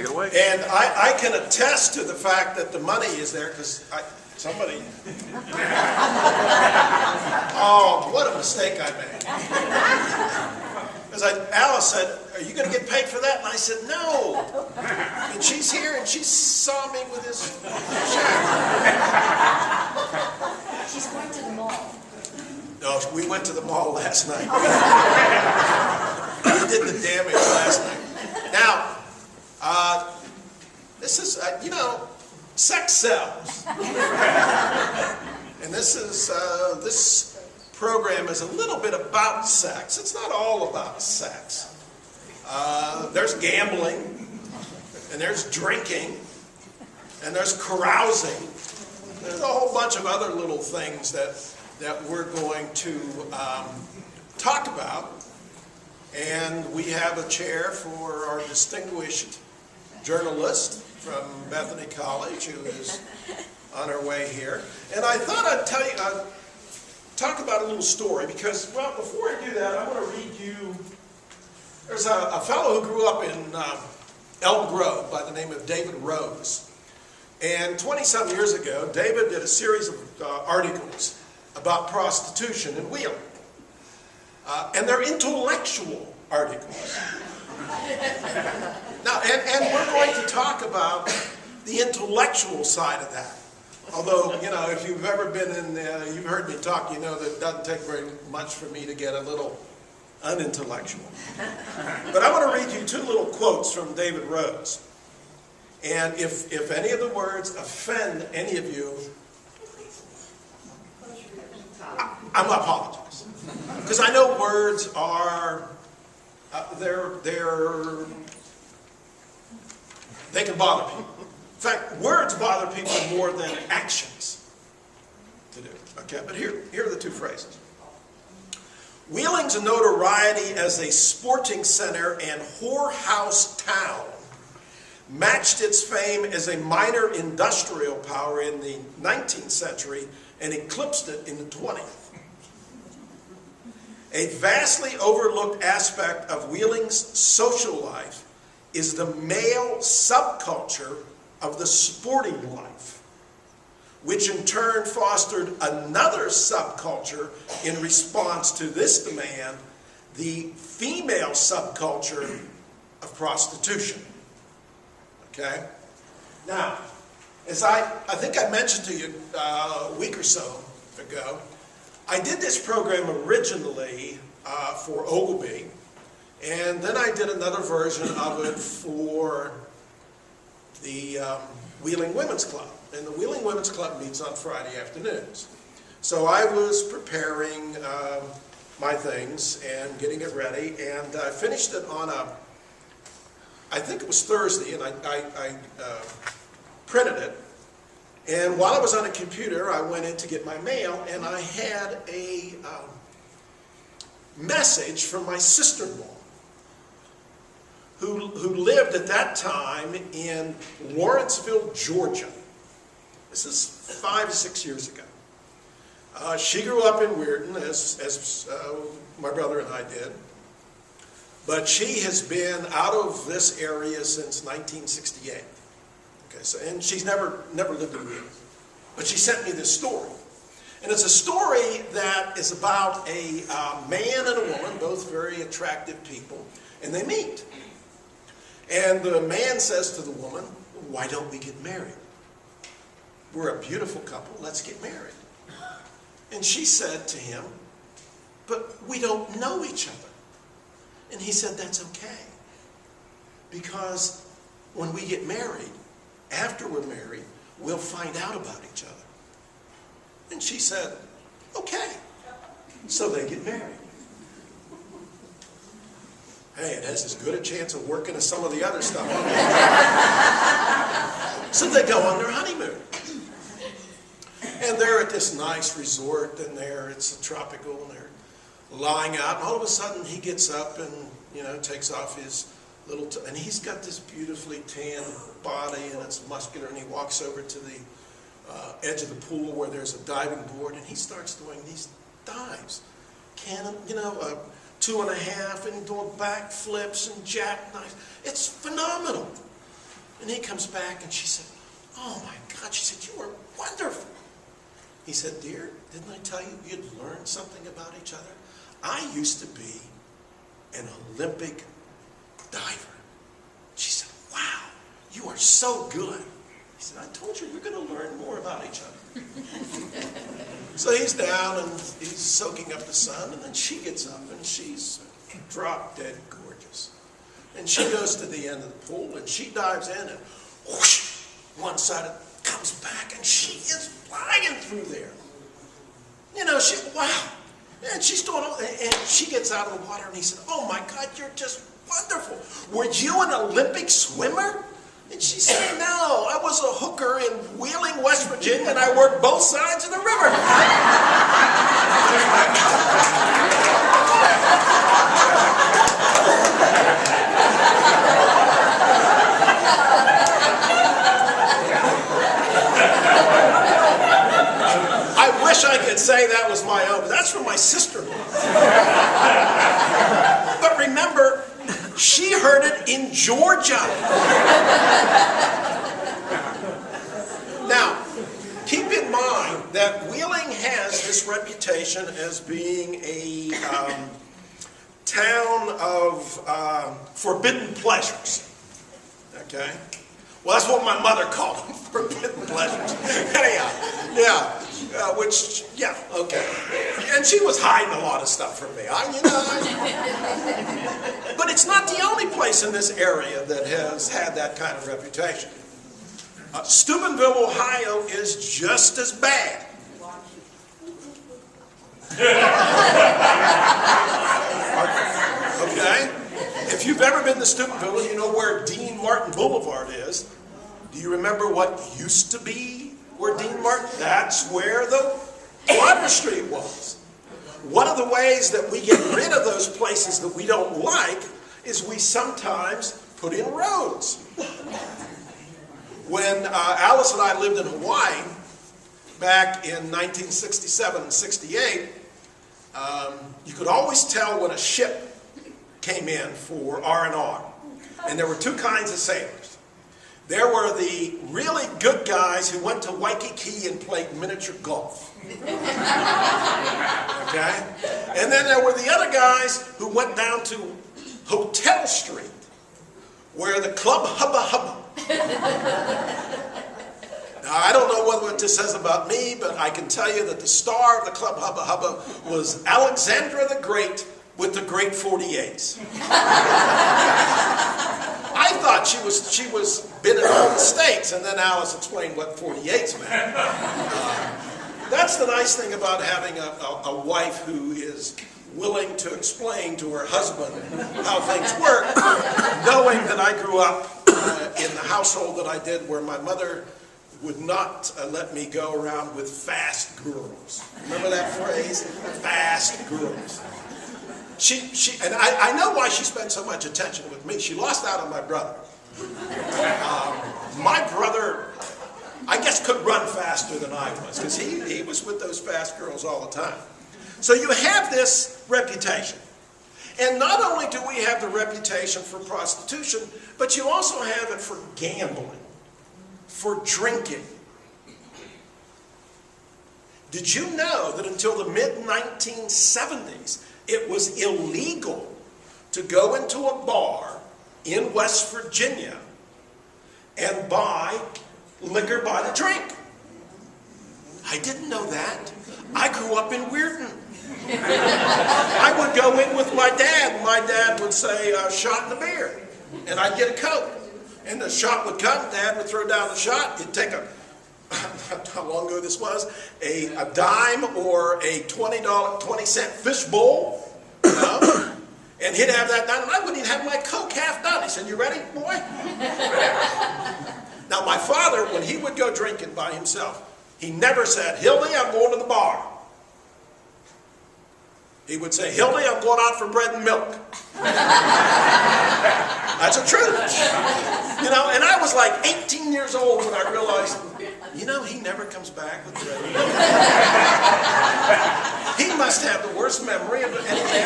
Take it away. And I can attest to the fact that the money is there because somebody... Oh, what a mistake I made. Because Alice said, "Are you going to get paid for that?" And I said, "No." And she's here and she saw me with this check. She's going to the mall. No, we went to the mall last night. We did the damage last night. Now, this is, sex sells. And this program is a little bit about sex. It's not all about sex. There's gambling, and there's drinking, and there's carousing. There's a whole bunch of other little things that we're going to talk about. And we have a chair for our distinguished journalist from Bethany College who is on her way here. And I thought I'd tell you, talk about a little story because, well, before I do that, I want to read you. There's a fellow who grew up in Elm Grove by the name of David Rose. And 20-some years ago, David did a series of articles about prostitution in Wheeling. And they're intellectual articles. Now, and we're going to talk about the intellectual side of that. Although, if you've ever been in, you've heard me talk, you know that it doesn't take very much for me to get a little unintellectual. But I want to read you two little quotes from David Rose. And if any of the words offend any of you, I'm going to apologize. Because I know words are, they can bother people. In fact, words bother people more than actions to do. Okay, but here are the two phrases. Wheeling's notoriety as a sporting center and whorehouse town matched its fame as a minor industrial power in the 19th century and eclipsed it in the 20th. A vastly overlooked aspect of Wheeling's social life is the male subculture of the sporting life, which in turn fostered another subculture in response to this demand, the female subculture of prostitution. Okay? Now, as I think I mentioned to you a week or so ago, I did this program originally for Ogilvy, and then I did another version of it for the Wheeling Women's Club. And the Wheeling Women's Club meets on Friday afternoons. So I was preparing my things and getting it ready, and I finished it on I think it was Thursday, and I printed it. And while I was on a computer, I went in to get my mail, and I had a message from my sister-in-law, who lived at that time in Lawrenceville, Georgia. This is 5 or 6 years ago. She grew up in Weirton, as my brother and I did. But she has been out of this area since 1968. Okay, so, and she's never lived in Weirton. But she sent me this story. And it's a story that is about a man and a woman, both very attractive people, and they meet. And the man says to the woman, "Why don't we get married? We're a beautiful couple, let's get married." And she said to him, "But we don't know each other." And he said, "That's okay. Because when we get married, after we're married, we'll find out about each other." And she said, "Okay." So they get married. Hey, it has as good a chance of working as some of the other stuff. So they go on their honeymoon. And they're at this nice resort, and it's tropical, and they're lying out, and all of a sudden he gets up and, takes off his little, and he's got this beautifully tanned body, and it's muscular, and he walks over to the edge of the pool where there's a diving board, and he starts doing these dives. 2.5, and doing back flips and jackknives. It's phenomenal. And he comes back and she said, "Oh my God," she said, "you were wonderful." He said, "Dear, didn't I tell you you'd learn something about each other? I used to be an Olympic diver." She said, "Wow, you are so good." He said, "I told you we're going to learn more about each other." So he's down and he's soaking up the sun, and then she gets up and she's drop dead gorgeous. And she goes to the end of the pool and she dives in and whoosh, one side comes back and she is flying through there. You know, wow. And she's doing all, and she gets out of the water and he said, "Oh my God, you're just wonderful. Were you an Olympic swimmer?" And she said, "No, I was a hooker in Wheeling, West Virginia, and I worked both sides of the river." I wish I could say that was my own, but that's from my sister-in-law. But remember, she heard it in Georgia. Now, keep in mind that Wheeling has this reputation as being a town of forbidden pleasures. Okay? Well, that's what my mother called them, forbidden pleasures. Anyhow, okay. And she was hiding a lot of stuff from me. But it's not the only place in this area that has had that kind of reputation. Steubenville, Ohio is just as bad. Okay? If you've ever been to Steubenville and you know where Dean Martin Boulevard is, do you remember what used to be where Dean Martin? That's where the Water Street was. One of the ways that we get rid of those places that we don't like is we sometimes put in roads. When Alice and I lived in Hawaii back in 1967 and 68, you could always tell when a ship came in for R&R. And there were two kinds of sailors. There were the really good guys who went to Waikiki and played miniature golf. Okay? And then there were the other guys who went down to Hotel Street, where the Club Hubba Hubba. Now, I don't know what this says about me, but I can tell you that the star of the Club Hubba Hubba was Alexandra the Great with the great 48s. I thought she was been in all the states, and then Alice explained what 48s meant. That's the nice thing about having a wife who is willing to explain to her husband how things work, knowing that I grew up in the household that I did, where my mother would not let me go around with fast girls. Remember that phrase? Fast girls. And I know why she spent so much attention with me. She lost out on my brother. My brother, I guess, could run faster than I was, because he was with those fast girls all the time. So you have this reputation. And not only do we have the reputation for prostitution, but you also have it for gambling, for drinking. Did you know that until the mid-1970s, it was illegal to go into a bar in West Virginia and buy liquor by the drink? I didn't know that. I grew up in Weirton. I would go in with my dad. My dad would say, "Shot in the beer." And I'd get a Coke. And the shot would come. Dad would throw down the shot. He'd take how long ago this was, a dime or a $20 fish bowl, you know? And he'd have that done, and I wouldn't even have my Coke half done. He said, "You ready, boy?" Now, my father, when he would go drinking by himself, he never said, "Hildy, I'm going to the bar." He would say, "Hildy, I'm going out for bread and milk." That's the truth. You know, and I was like 18 years old when I realized, you know, he never comes back with bread and milk. He must have the worst memory of anything.